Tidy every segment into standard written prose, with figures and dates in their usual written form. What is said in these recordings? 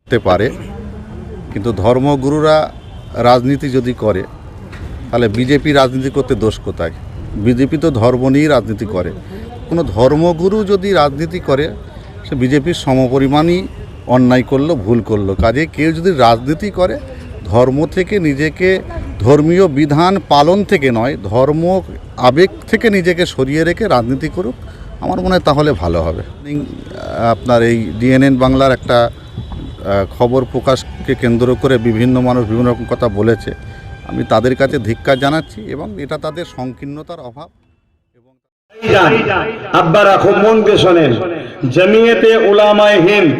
করতে পারে, কিন্তু ধর্মগুরুরা রাজনীতি যদি করে তাহলে বিজেপি রাজনীতি করতে দোষ কোথায়? বিজেপি তো ধর্ম নিয়েই রাজনীতি করে। কোনো ধর্মগুরু যদি রাজনীতি করে সে বিজেপির সমপরিমাণই অন্যায় করলো, ভুল করলো। কাজে কেউ যদি রাজনীতি করে ধর্ম থেকে নিজেকে, ধর্মীয় বিধান পালন থেকে নয়, ধর্ম আবেগ থেকে নিজেকে সরিয়ে রেখে রাজনীতি করুক, আমার মনে হয় তাহলে ভালো হবে। আপনার এই ডিএনএন বাংলার একটা খবর প্রকাশকে কেন্দ্র করে বিভিন্ন মানুষ বিভিন্ন রকম কথা বলেছে। আমি তাদের কাছে ধিক্কার জানাচ্ছি এবং এটা তাদের সংকীর্ণতার অভাব। আব্বারা খুব মন দিয়ে শোনেন, জমিয়তে উলামায়ে হিন্দ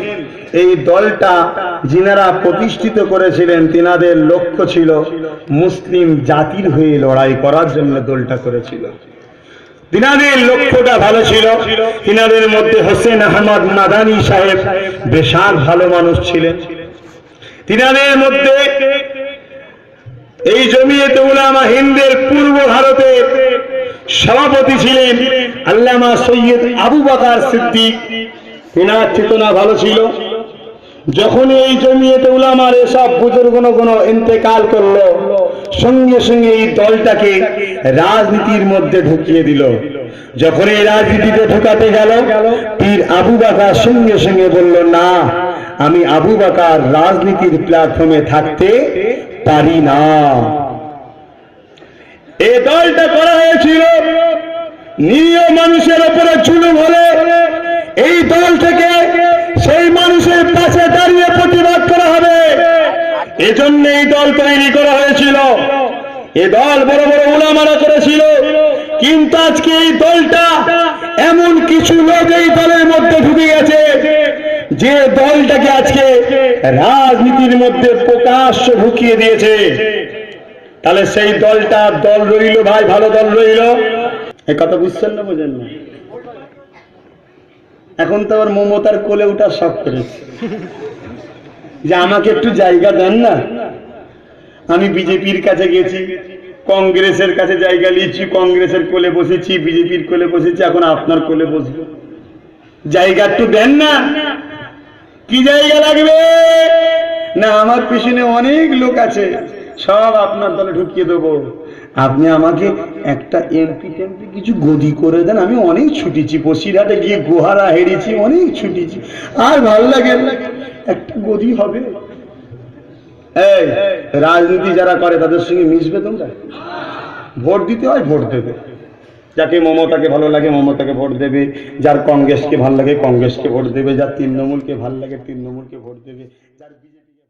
এই দলটা যিনারা প্রতিষ্ঠিত করেছিলেন তিনাদের লক্ষ্য ছিল মুসলিম জাতির হয়ে লড়াই করার জন্য দলটা করেছিল। তিনাদের লক্ষ্যটা ভালো ছিল। তিনাদের মধ্যে হোসেন আহমদ মাদানী সাহেব বেশার ভালো মানুষ ছিলেন। তিনাদের মধ্যে এই জমিয়তে উলামা হিন্দের পূর্ব ভারতের সভাপতি ছিলেন আল্লামা সৈয়দ আবু বকর সিদ্দিক। তিনার চেতনা ভালো ছিল। যখন এই জমিয়তে উলামার এসব বুজুর্গগণ ইন্তেকাল করলো, সঙ্গে সঙ্গে এই দলটাকে রাজনীতির মধ্যে ঢুকিয়ে দিল। যখন এই রাজনীতিতে ঢুকাতে গেল, পীর আবু বকর সঙ্গে সঙ্গে বলল, না, আমি আবু বকর রাজনীতির প্ল্যাটফর্মে থাকতে পারি না। এই দলটা করা হয়েছিল নিরীহ মানুষের উপরে জুলুম হলে এই দল থেকে সেই মানুষের পাশে দাঁড়িয়ে প্রতিবাদ করা হবে, এজন্য এই দল তৈরি করা হয়েছিল। এই দল বড় বড় উলামারা করেছিল। কিন্তু আজকে এই দলটা এমন কিছু লোক এই দলের মধ্যে ঢুকে গেছে যে দলটাকে আজকে রাজনীতির মধ্যে প্রকাশ্য ঢুকিয়ে দিয়েছে। তাহলে সেই দলটা দল রইল ভাই, ভালো দল রইল। এই কথা বুঝছেন না, বোঝেন না? এখন তো আবার মমতার কোলে উঠা শখ করেছে যে আমাকে একটু জায়গা দেন না। আমি বিজেপির কাছে গেছি, কংগ্রেসের কাছে জায়গা নিয়েছি, কংগ্রেসের কোলে বসেছি, বিজেপির কোলে বসেছি, এখন আপনার কোলে বসবো, জায়গা একটু দেন না। কি জায়গা লাগবে? না, আমার পিছনে অনেক লোক আছে, সব আপনার দলে ঢুকিয়ে দেবো। আপনি আমাকে একটা এমপি টেমপি কিছু গদি করে দেন। আমি অনেক ছুটেছি, বসিরহাটে গিয়ে গোহারা হেরেছি, অনেক ছুটেছি, আর ভালো লাগে একটা গদি হবে। এই রাজনীতি যারা করে তাদের সঙ্গে মিশবে তোমরা? ভোট দিতে হয়, ভোট দেবে। যাকে মমতাকে ভালো লাগে মমতাকে ভোট দেবে, যার কংগ্রেসকে ভালো লাগে কংগ্রেসকে ভোট দেবে, যার তৃণমূলকে ভালো লাগে তৃণমূলকে ভোট দেবে, যার বিজেপিকে